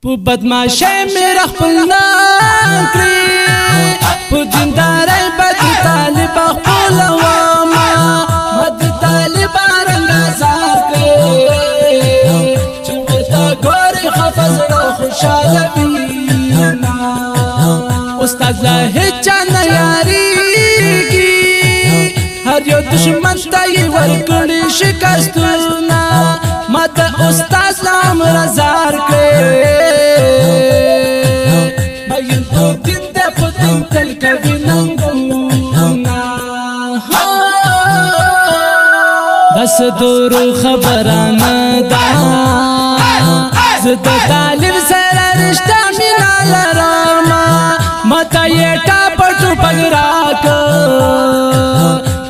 په بدمعشۍ مې خپل نام کړې په دیندارۍ به د طالب خپلومه ما د طالب رنګ ازار کړې چې ورته ګورې خفه زړه خوشحاله وینه استاد له هېچا نه یارېږي هر یو دشمن ته یې ورکړي شکستونه ما د استاد له عمره زار کړې دس دورو خبرانه دا زد طالب سره رشتہ مینا لرما متا یہ ټاپټو پګراک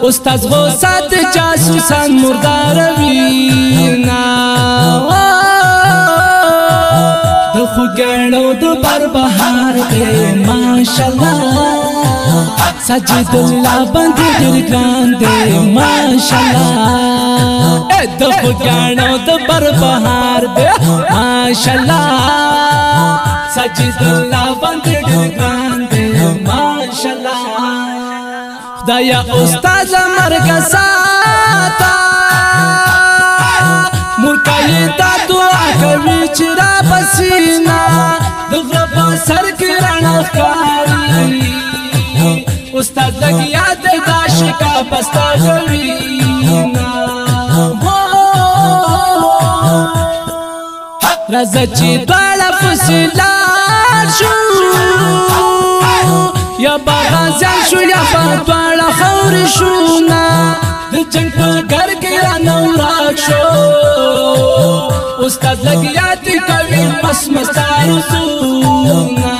استاد غوسات جاسوسان مردار وینا د خوګړو د بر بهار دې ماشاءالله سجد الله باندې ډېر ګران دی ماشاءالله د خوګانو د بر بهار دی ماشاءالله سجد الله باندې ډېر ګران دی ماشاءالله خدایا استاد مرګ ساته مرکای تا دعا کوي چې را بسینا د غرب سر کې رڼا ښکاري استاد لګیا د عاشقا پستا غوینا راځه چې دواړه فصلان شو یا باغازان شو یا دواړه خاورې شو د جنګ په ګر کې رانه ورک شو استاد لګیا د کوي مس مستا رسونا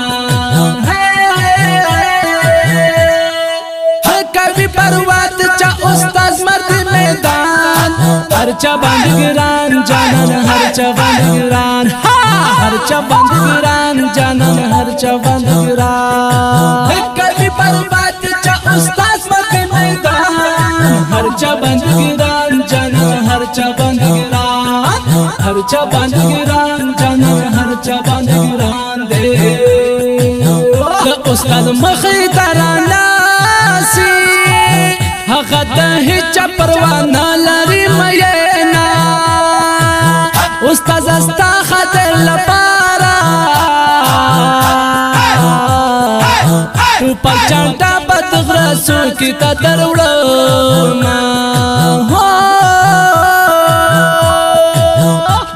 پروات چا استاد مرد میدان هر چا باندې ګران جانان هر چا باندې ګران هر چا باندې ګران جانان هر چا باندې ګران کبي پروات چا استاد مرد میدان هر چا باندې ګران جانان هر چا باندې ګران هر چا باندې ګران جانان هر چا باندې ګران دې د استاد مخې ترانا سي هغه ته هیڅ پروا نه لري مینا استاد استا خاطر لپاره تو پچانټا بدغرسو کی تا دروړم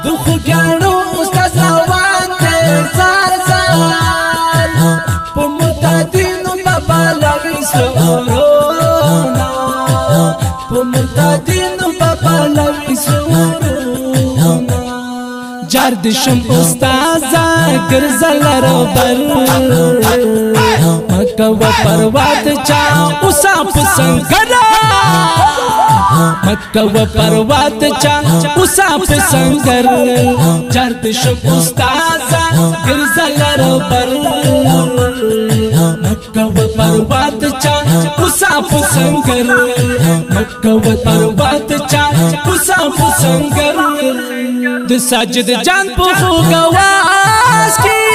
د خوګانو استاد روان دې زار زار په متادینو بابا لوي سورو متادینو بابا لوي سورونا جار دشم استازا ګرځل روبر مکه و پروات چا اوسا پسنګر مکه و پروات چا اوسا پسنګر جار دشم استازا ګرځل روبر مکه و پروات چا اوسا پسنګر مکه و پروات چا اوسا پسنګر د ساجد جان په خوګواس کې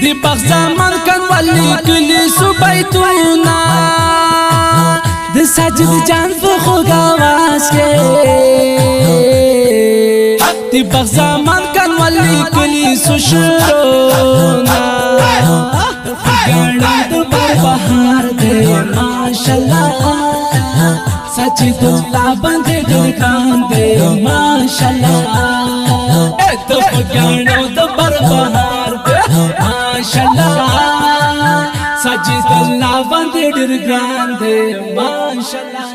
دی بغزمان کن ولی کلی سبیتونا د ساجد جان په خوګواس کې دی بغزمان کن ولی کلی سشرونا خوګاڼه د بهار دې ماشاءالله سجد الله باندې ډېر ګران دی ماشاءالله د خوګاڼو د بهار دې ماشاءالله سجد الله باندې ډېر ګران دی ماشاءالله